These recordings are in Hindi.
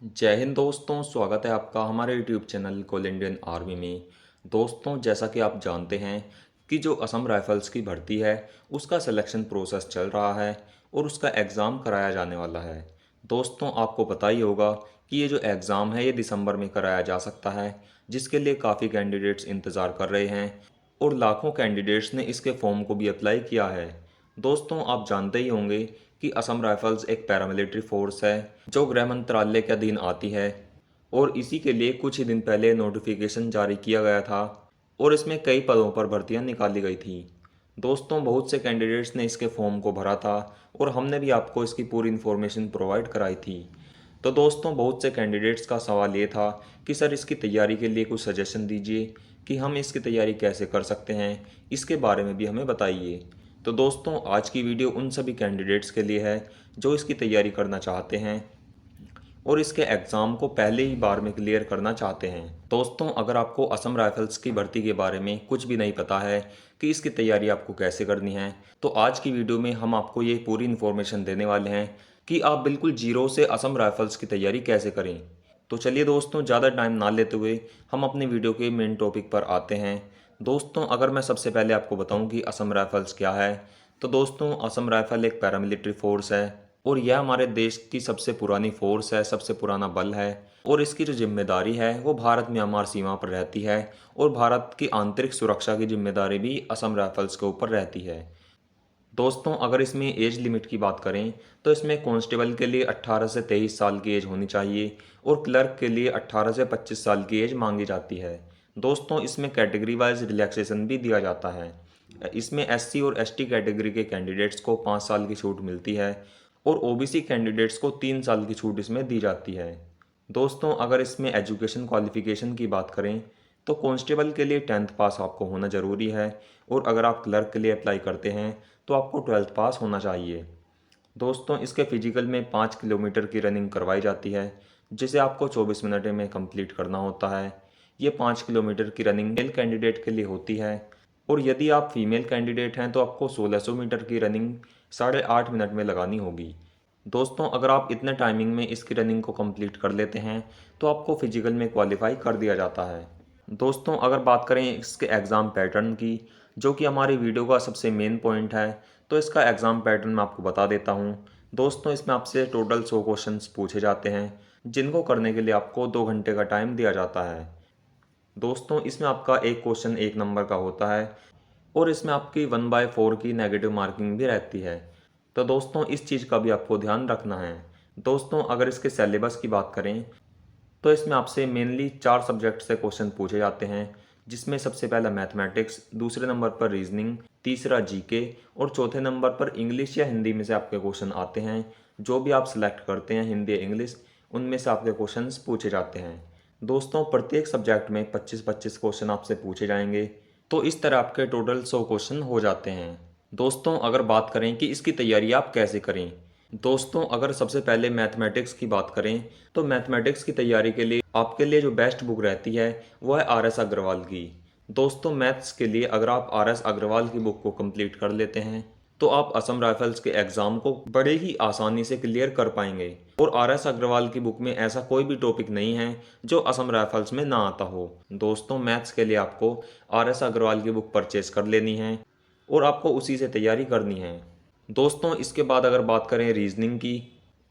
जय हिंद दोस्तों, स्वागत है आपका हमारे यूट्यूब चैनल कोल इंडियन आर्मी में। दोस्तों, जैसा कि आप जानते हैं कि जो असम राइफल्स की भर्ती है उसका सिलेक्शन प्रोसेस चल रहा है और उसका एग्ज़ाम कराया जाने वाला है। दोस्तों, आपको पता ही होगा कि ये जो एग्ज़ाम है ये दिसंबर में कराया जा सकता है, जिसके लिए काफ़ी कैंडिडेट्स इंतज़ार कर रहे हैं और लाखों कैंडिडेट्स ने इसके फॉर्म को भी अप्लाई किया है। दोस्तों, आप जानते ही होंगे कि असम राइफल्स एक पैरामिलिट्री फोर्स है जो गृह मंत्रालय के अधीन आती है और इसी के लिए कुछ ही दिन पहले नोटिफिकेशन जारी किया गया था और इसमें कई पदों पर भर्तियां निकाली गई थी। दोस्तों, बहुत से कैंडिडेट्स ने इसके फॉर्म को भरा था और हमने भी आपको इसकी पूरी इन्फॉर्मेशन प्रोवाइड कराई थी। तो दोस्तों, बहुत से कैंडिडेट्स का सवाल ये था कि सर इसकी तैयारी के लिए कुछ सजेशन दीजिए कि हम इसकी तैयारी कैसे कर सकते हैं, इसके बारे में भी हमें बताइए। तो दोस्तों, आज की वीडियो उन सभी कैंडिडेट्स के लिए है जो इसकी तैयारी करना चाहते हैं और इसके एग्ज़ाम को पहले ही बार में क्लियर करना चाहते हैं। दोस्तों, अगर आपको असम राइफल्स की भर्ती के बारे में कुछ भी नहीं पता है कि इसकी तैयारी आपको कैसे करनी है, तो आज की वीडियो में हम आपको ये पूरी इन्फॉर्मेशन देने वाले हैं कि आप बिल्कुल जीरो से असम राइफल्स की तैयारी कैसे करें। तो चलिए दोस्तों, ज़्यादा टाइम ना लेते हुए हम अपने वीडियो के मेन टॉपिक पर आते हैं। दोस्तों, अगर मैं सबसे पहले आपको बताऊं कि असम राइफल्स क्या है, तो दोस्तों असम राइफल एक पैरामिलिट्री फोर्स है और यह हमारे देश की सबसे पुरानी फोर्स है, सबसे पुराना बल है और इसकी जो जिम्मेदारी है वो भारत म्यांमार सीमा पर रहती है और भारत की आंतरिक सुरक्षा की जिम्मेदारी भी असम राइफल्स के ऊपर रहती है। दोस्तों, अगर इसमें एज लिमिट की बात करें तो इसमें कांस्टेबल के लिए 18 से 23 साल की एज होनी चाहिए और क्लर्क के लिए 18 से 25 साल की एज मांगी जाती है। दोस्तों, इसमें कैटेगरी वाइज रिलैक्सेशन भी दिया जाता है। इसमें एससी और एसटी कैटेगरी के कैंडिडेट्स को 5 साल की छूट मिलती है और ओबीसी कैंडिडेट्स को 3 साल की छूट इसमें दी जाती है। दोस्तों, अगर इसमें एजुकेशन क्वालिफिकेशन की बात करें तो कांस्टेबल के लिए 10th पास आपको होना ज़रूरी है और अगर आप क्लर्क के लिए अप्लाई करते हैं तो आपको 12th पास होना चाहिए। दोस्तों, इसके फिजिकल में 5 किलोमीटर की रनिंग करवाई जाती है जिसे आपको 24 मिनट में कंप्लीट करना होता है। ये 5 किलोमीटर की रनिंग मेल कैंडिडेट के लिए होती है और यदि आप फीमेल कैंडिडेट हैं तो आपको 1600 मीटर की रनिंग 8.5 मिनट में लगानी होगी। दोस्तों, अगर आप इतने टाइमिंग में इसकी रनिंग को कंप्लीट कर लेते हैं तो आपको फिजिकल में क्वालिफाई कर दिया जाता है। दोस्तों, अगर बात करें इसके एग्ज़ाम पैटर्न की, जो कि हमारी वीडियो का सबसे मेन पॉइंट है, तो इसका एग्ज़ाम पैटर्न मैं आपको बता देता हूँ। दोस्तों, इसमें आपसे टोटल 100 क्वेश्चंस पूछे जाते हैं जिनको करने के लिए आपको 2 घंटे का टाइम दिया जाता है। दोस्तों, इसमें आपका एक क्वेश्चन 1 नंबर का होता है और इसमें आपकी 1/4 की नेगेटिव मार्किंग भी रहती है। तो दोस्तों, इस चीज़ का भी आपको ध्यान रखना है। दोस्तों, अगर इसके सिलेबस की बात करें तो इसमें आपसे मेनली 4 सब्जेक्ट से क्वेश्चन पूछे जाते हैं, जिसमें सबसे पहला मैथमेटिक्स, दूसरे नंबर पर रीजनिंग, तीसरा जीके और चौथे नंबर पर इंग्लिश या हिंदी में से आपके क्वेश्चन आते हैं। जो भी आप सिलेक्ट करते हैं, हिंदी या इंग्लिश, उनमें से आपके क्वेश्चंस पूछे जाते हैं। दोस्तों, प्रत्येक सब्जेक्ट में 25-25 क्वेश्चन आपसे पूछे जाएंगे, तो इस तरह आपके टोटल 100 क्वेश्चन हो जाते हैं। दोस्तों, अगर बात करें कि इसकी तैयारी आप कैसे करें, दोस्तों अगर सबसे पहले मैथमेटिक्स की बात करें तो मैथमेटिक्स की तैयारी के लिए आपके लिए जो बेस्ट बुक रहती है वो है आर एस अग्रवाल की। दोस्तों, मैथ्स के लिए अगर आप आर एस अग्रवाल की बुक को कंप्लीट कर लेते हैं तो आप असम राइफल्स के एग्ज़ाम को बड़े ही आसानी से क्लियर कर पाएंगे और आर एस अग्रवाल की बुक में ऐसा कोई भी टॉपिक नहीं है जो असम राइफल्स में ना आता हो। दोस्तों, मैथ्स के लिए आपको आर एस अग्रवाल की बुक परचेज कर लेनी है और आपको उसी से तैयारी करनी है। दोस्तों, इसके बाद अगर बात करें रीजनिंग की,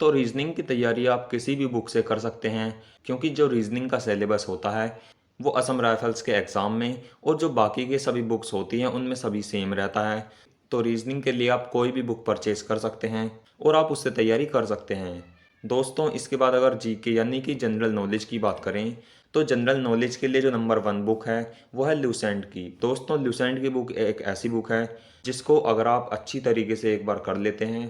तो रीजनिंग की तैयारी आप किसी भी बुक से कर सकते हैं क्योंकि जो रीजनिंग का सिलेबस होता है वो असम राइफल्स के एग्ज़ाम में और जो बाकी के सभी बुक्स होती हैं उनमें सभी सेम रहता है। तो रीजनिंग के लिए आप कोई भी बुक परचेज कर सकते हैं और आप उससे तैयारी कर सकते हैं। दोस्तों, इसके बाद अगर जीके यानी कि जनरल नॉलेज की बात करें तो जनरल नॉलेज के लिए जो नंबर 1 बुक है वो है ल्यूसेंट की। दोस्तों, ल्यूसेंट की बुक एक ऐसी बुक है जिसको अगर आप अच्छी तरीके से एक बार कर लेते हैं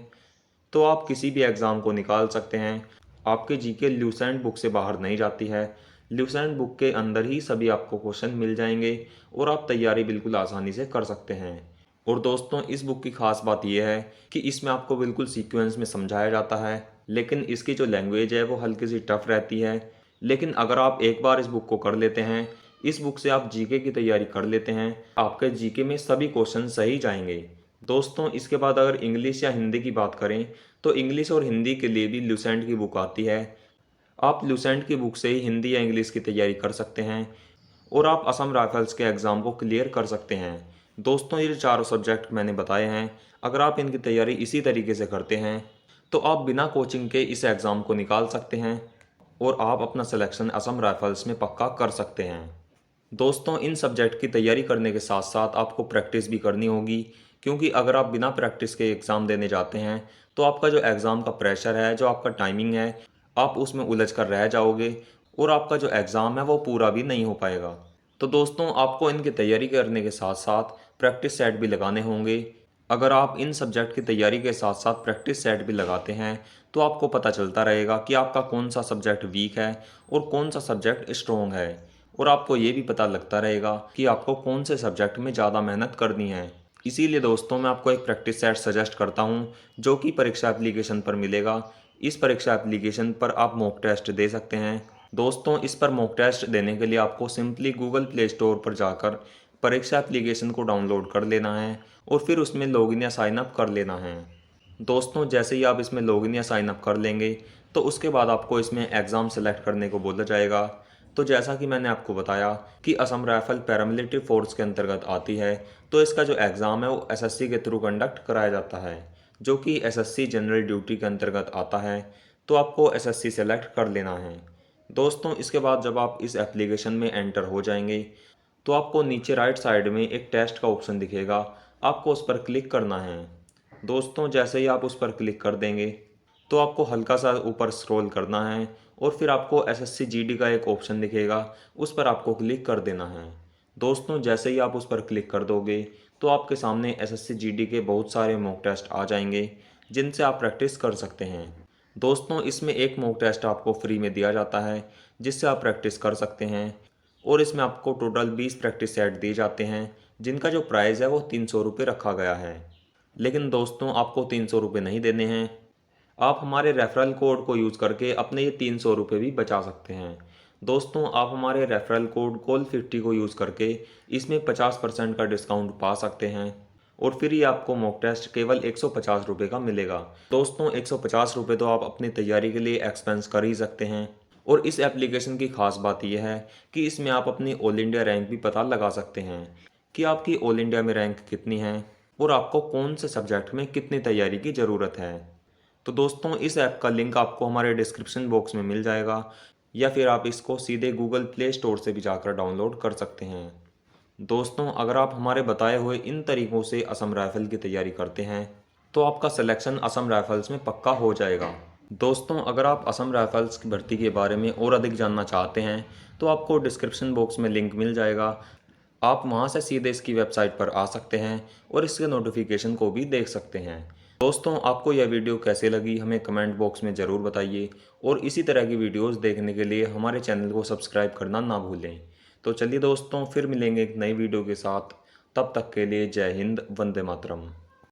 तो आप किसी भी एग्ज़ाम को निकाल सकते हैं। आपके जीके ल्यूसेंट बुक से बाहर नहीं जाती है। ल्यूसेंट बुक के अंदर ही सभी आपको क्वेश्चन मिल जाएंगे और आप तैयारी बिल्कुल आसानी से कर सकते हैं। और दोस्तों, इस बुक की खास बात यह है कि इसमें आपको बिल्कुल सीक्वेंस में समझाया जाता है, लेकिन इसकी जो लैंग्वेज है वो हल्की सी टफ रहती है। लेकिन अगर आप एक बार इस बुक को कर लेते हैं, इस बुक से आप जीके की तैयारी कर लेते हैं, आपके जीके में सभी क्वेश्चन सही जाएंगे। दोस्तों, इसके बाद अगर इंग्लिश या हिंदी की बात करें तो इंग्लिश और हिंदी के लिए भी लुसेंट की बुक आती है। आप लूसेंट की बुक से ही हिंदी या इंग्लिश की तैयारी कर सकते हैं और आप असम राइफल्स के एग्ज़ाम को क्लियर कर सकते हैं। दोस्तों, ये जो चारों सब्जेक्ट मैंने बताए हैं, अगर आप इनकी तैयारी इसी तरीके से करते हैं तो आप बिना कोचिंग के इस एग्ज़ाम को निकाल सकते हैं और आप अपना सिलेक्शन असम राइफल्स में पक्का कर सकते हैं। दोस्तों, इन सब्जेक्ट की तैयारी करने के साथ साथ आपको प्रैक्टिस भी करनी होगी, क्योंकि अगर आप बिना प्रैक्टिस के एग्ज़ाम देने जाते हैं तो आपका जो एग्ज़ाम का प्रेशर है, जो आपका टाइमिंग है, आप उसमें उलझ कर रह जाओगे और आपका जो एग्ज़ाम है वो पूरा भी नहीं हो पाएगा। तो दोस्तों, आपको इनकी तैयारी करने के साथ साथ प्रैक्टिस सेट भी लगाने होंगे। अगर आप इन सब्जेक्ट की तैयारी के साथ साथ प्रैक्टिस सेट भी लगाते हैं तो आपको पता चलता रहेगा कि आपका कौन सा सब्जेक्ट वीक है और कौन सा सब्जेक्ट स्ट्रॉन्ग है, और आपको ये भी पता लगता रहेगा कि आपको कौन से सब्जेक्ट में ज़्यादा मेहनत करनी है। इसीलिए दोस्तों, मैं आपको एक प्रैक्टिस सेट सजेस्ट करता हूँ जो कि परीक्षा एप्लीकेशन पर मिलेगा। इस परीक्षा एप्लीकेशन पर आप मॉक टेस्ट दे सकते हैं। दोस्तों, इस पर मॉक टेस्ट देने के लिए आपको सिंपली गूगल प्ले स्टोर पर जाकर परीक्षा एप्लीकेशन को डाउनलोड कर लेना है और फिर उसमें लॉगिन या साइन अप कर लेना है। दोस्तों, जैसे ही आप इसमें लॉगिन या साइन अप कर लेंगे तो उसके बाद आपको इसमें एग्ज़ाम सेलेक्ट करने को बोला जाएगा। तो जैसा कि मैंने आपको बताया कि असम राइफल पैरामिलिट्री फोर्स के अंतर्गत आती है, तो इसका जो एग्ज़ाम है वो एसएससी के थ्रू कंडक्ट कराया जाता है, जो कि एसएससी जनरल ड्यूटी के अंतर्गत आता है। तो आपको एसएससी सेलेक्ट कर लेना है। दोस्तों, इसके बाद जब आप इस एप्लीकेशन में एंटर हो जाएंगे तो आपको नीचे राइट साइड में एक टेस्ट का ऑप्शन दिखेगा, आपको उस पर क्लिक करना है। दोस्तों, जैसे ही आप उस पर क्लिक कर देंगे तो आपको हल्का सा ऊपर स्क्रॉल करना है और फिर आपको एसएससी जीडी का एक ऑप्शन दिखेगा, उस पर आपको क्लिक कर देना है। दोस्तों, जैसे ही आप उस पर क्लिक कर दोगे तो आपके सामने एसएससी जीडी के बहुत सारे मॉक टेस्ट आ जाएंगे जिनसे आप प्रैक्टिस कर सकते हैं। दोस्तों, इसमें एक मॉक टेस्ट आपको फ्री में दिया जाता है जिससे आप प्रैक्टिस कर सकते हैं, और इसमें आपको टोटल 20 प्रैक्टिस सेट दिए जाते हैं जिनका जो प्राइस है वो 300 रुपये रखा गया है। लेकिन दोस्तों, आपको 300 रुपये नहीं देने हैं, आप हमारे रेफरल कोड को यूज़ करके अपने ये 300 रुपये भी बचा सकते हैं। दोस्तों, आप हमारे रेफरल कोड कॉल50 को यूज़ करके इसमें 50% का डिस्काउंट पा सकते हैं और फिर ये आपको मॉक टेस्ट केवल 150 रुपये का मिलेगा। दोस्तों, 150 रुपये तो आप अपनी तैयारी के लिए एक्सपेंस कर ही सकते हैं, और इस एप्लीकेशन की ख़ास बात यह है कि इसमें आप अपनी ऑल इंडिया रैंक भी पता लगा सकते हैं कि आपकी ऑल इंडिया में रैंक कितनी है और आपको कौन से सब्जेक्ट में कितनी तैयारी की ज़रूरत है। तो दोस्तों, इस ऐप का लिंक आपको हमारे डिस्क्रिप्शन बॉक्स में मिल जाएगा, या फिर आप इसको सीधे गूगल प्ले स्टोर से भी जाकर डाउनलोड कर सकते हैं। दोस्तों, अगर आप हमारे बताए हुए इन तरीक़ों से असम राइफ़ल की तैयारी करते हैं तो आपका सिलेक्शन असम राइफ़ल्स में पक्का हो जाएगा। दोस्तों, अगर आप असम राइफ़ल्स की भर्ती के बारे में और अधिक जानना चाहते हैं तो आपको डिस्क्रिप्शन बॉक्स में लिंक मिल जाएगा, आप वहां से सीधे इसकी वेबसाइट पर आ सकते हैं और इसके नोटिफिकेशन को भी देख सकते हैं। दोस्तों, आपको यह वीडियो कैसे लगी हमें कमेंट बॉक्स में ज़रूर बताइए, और इसी तरह की वीडियोस देखने के लिए हमारे चैनल को सब्सक्राइब करना ना भूलें। तो चलिए दोस्तों, फिर मिलेंगे एक नई वीडियो के साथ। तब तक के लिए जय हिंद, वंदे मातरम।